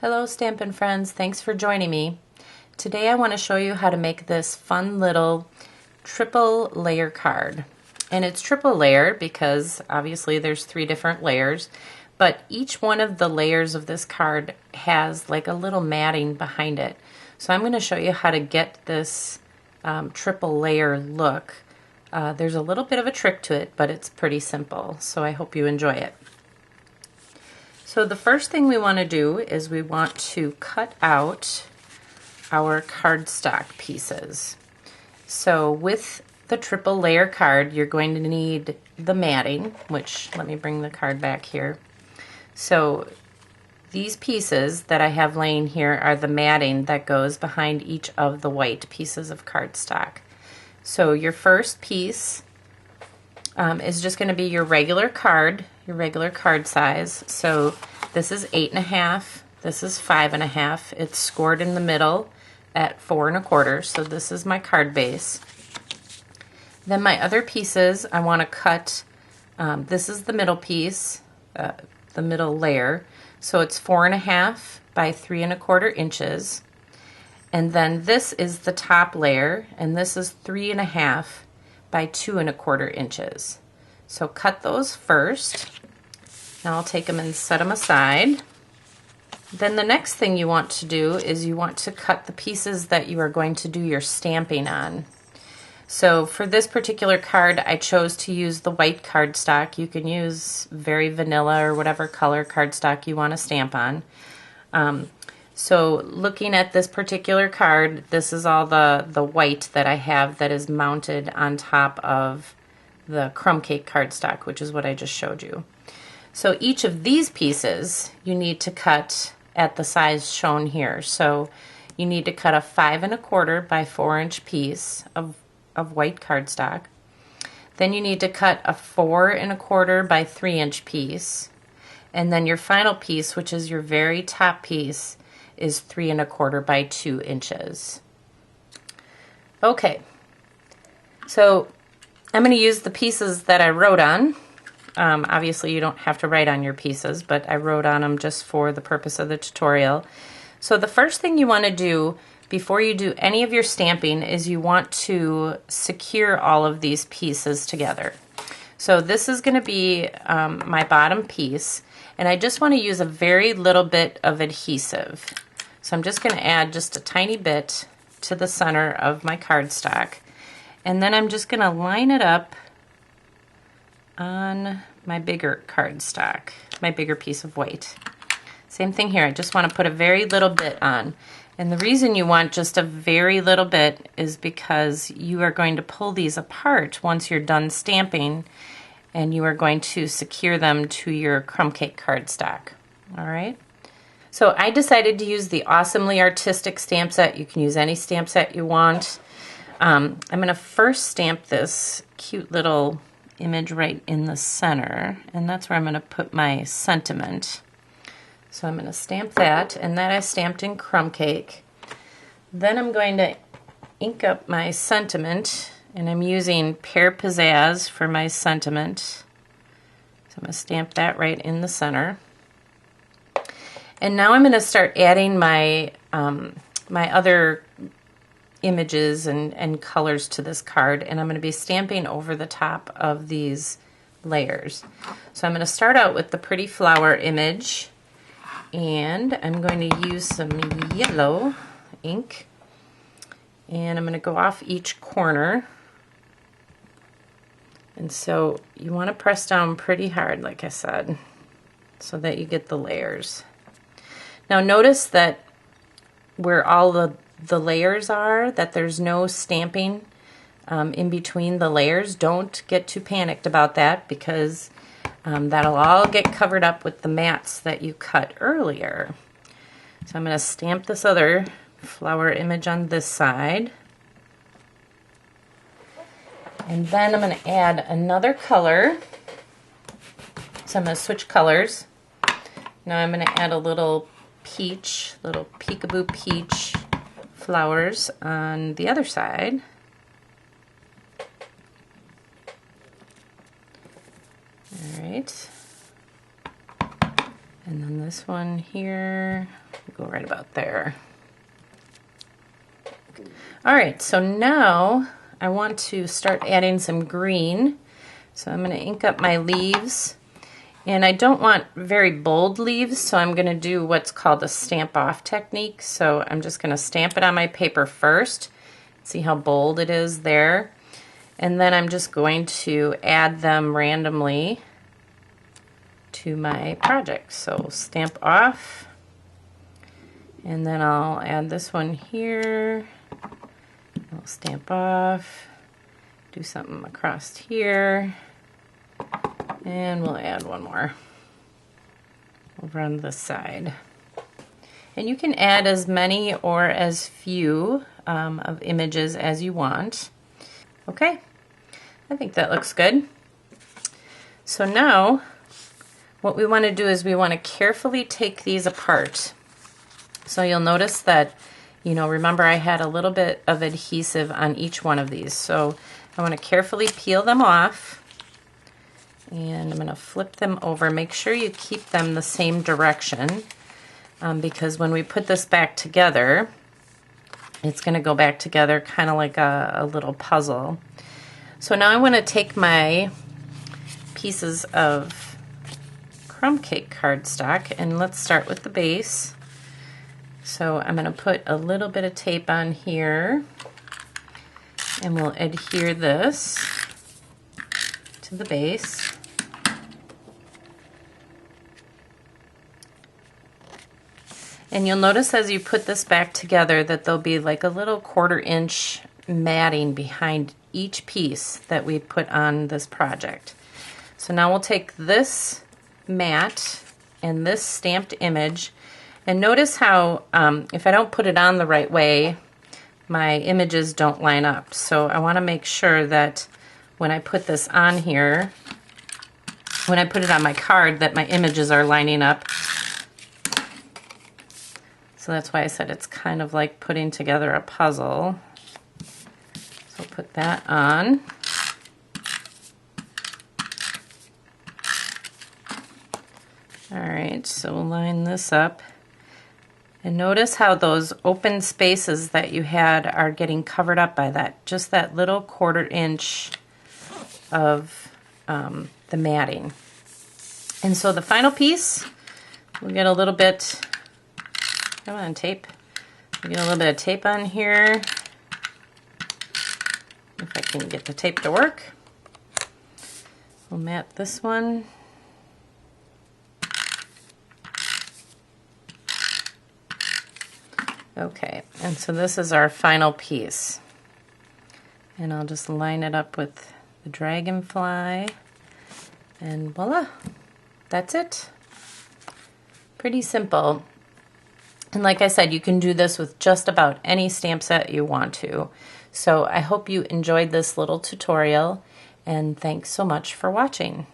Hello Stampin' Friends, thanks for joining me. Today I want to show you how to make this fun little triple layer card. And it's triple layer because obviously there's 3 different layers, but each one of the layers of this card has like a little matting behind it. So I'm going to show you how to get this triple layer look. There's a little bit of a trick to it, but it's pretty simple, so I hope you enjoy it. So the first thing we want to do is we want to cut out our cardstock pieces. So with the triple layer card, you're going to need the matting, which, let me bring the card back here. So these pieces that I have laying here are the matting that goes behind each of the white pieces of cardstock. So your first piece is just going to be your regular card size. So this is 8.5, this is 5.5. It's scored in the middle at 4 1/4. So this is my card base. Then my other pieces I want to cut. This is the middle piece, the middle layer. So it's 4.5 by 3 1/4 inches. And then this is the top layer, and this is 3.5 by 2 1/4 inches. So cut those first. Now I'll take them and set them aside. Then the next thing you want to do is you want to cut the pieces that you are going to do your stamping on. So for this particular card, I chose to use the white cardstock. You can use very vanilla or whatever color cardstock you want to stamp on. So looking at this particular card, this is all the white that I have that is mounted on top of the crumb cake cardstock, which is what I just showed you. So each of these pieces you need to cut at the size shown here. So you need to cut a 5 1/4 by 4 inch piece of white cardstock. Then you need to cut a 4 1/4 by 3 inch piece. And then your final piece, which is your very top piece, is 3 1/4 by 2 inches. Okay, so I'm going to use the pieces that I wrote on. Obviously you don't have to write on your pieces, but I wrote on them just for the purpose of the tutorial. So the first thing you want to do before you do any of your stamping is you want to secure all of these pieces together. So this is going to be my bottom piece, and I just want to use a very little bit of adhesive. So I'm just going to add just a tiny bit to the center of my cardstock, and then I'm just going to line it up on my bigger cardstock, my bigger piece of white. Same thing here, I just want to put a very little bit on. And the reason you want just a very little bit is because you are going to pull these apart once you're done stamping, and you are going to secure them to your crumb cake cardstock. All right. So I decided to use the Awesomely Artistic stamp set. You can use any stamp set you want. I'm going to first stamp this cute little image right in the center, and that's where I'm going to put my sentiment. So I'm going to stamp that, and that I stamped in crumb cake. Then I'm going to ink up my sentiment, and I'm using Pear Pizzazz for my sentiment. So I'm going to stamp that right in the center. And now I'm going to start adding my my other images and colors to this card, and I'm going to be stamping over the top of these layers. So I'm going to start out with the pretty flower image, and I'm going to use some yellow ink, and I'm going to go off each corner. And so you want to press down pretty hard, like I said, so that you get the layers. Now notice that where all the layers are, that there's no stamping in between the layers. Don't get too panicked about that, because that'll all get covered up with the mats that you cut earlier. So I'm going to stamp this other flower image on this side. And then I'm going to add another color. So I'm going to switch colors. Now I'm going to add a little peach, little peekaboo peach flowers on the other side. All right. And then this one here, go right about there. All right, so now I want to start adding some green. So I'm going to ink up my leaves. And I don't want very bold leaves, so I'm going to do what's called a stamp off technique. So I'm just going to stamp it on my paper first. See how bold it is there? And then I'm just going to add them randomly to my project. So stamp off, and then I'll add this one here. I'll stamp off, do something across here, and we'll add one more over on this side. And you can add as many or as few of images as you want. Okay, I think that looks good. So now what we want to do is we want to carefully take these apart. So you'll notice that, you know, remember I had a little bit of adhesive on each one of these. So I want to carefully peel them off, and I'm going to flip them over. Make sure you keep them the same direction because when we put this back together, it's going to go back together kind of like a little puzzle. So now I want to take my pieces of crumb cake cardstock, and let's start with the base. So I'm going to put a little bit of tape on here, and we'll adhere this to the base. And you'll notice as you put this back together that there'll be like a little 1/4 inch matting behind each piece that we put on this project. So now we'll take this mat and this stamped image, and notice how if I don't put it on the right way, my images don't line up. So I want to make sure that when I put this on here, when I put it on my card, that my images are lining up. So that's why I said it's kind of like putting together a puzzle. So I'll put that on. All right, so we'll line this up. And notice how those open spaces that you had are getting covered up by that, just that little 1/4 inch of the matting. And so the final piece, we'll get a little bit, come on tape, we'll get a little bit of tape on here, if I can get the tape to work. We'll mat this one. Okay, and so this is our final piece. And I'll just line it up with the dragonfly, and voila, that's it. Pretty simple. And like I said, you can do this with just about any stamp set you want to. So I hope you enjoyed this little tutorial, and thanks so much for watching.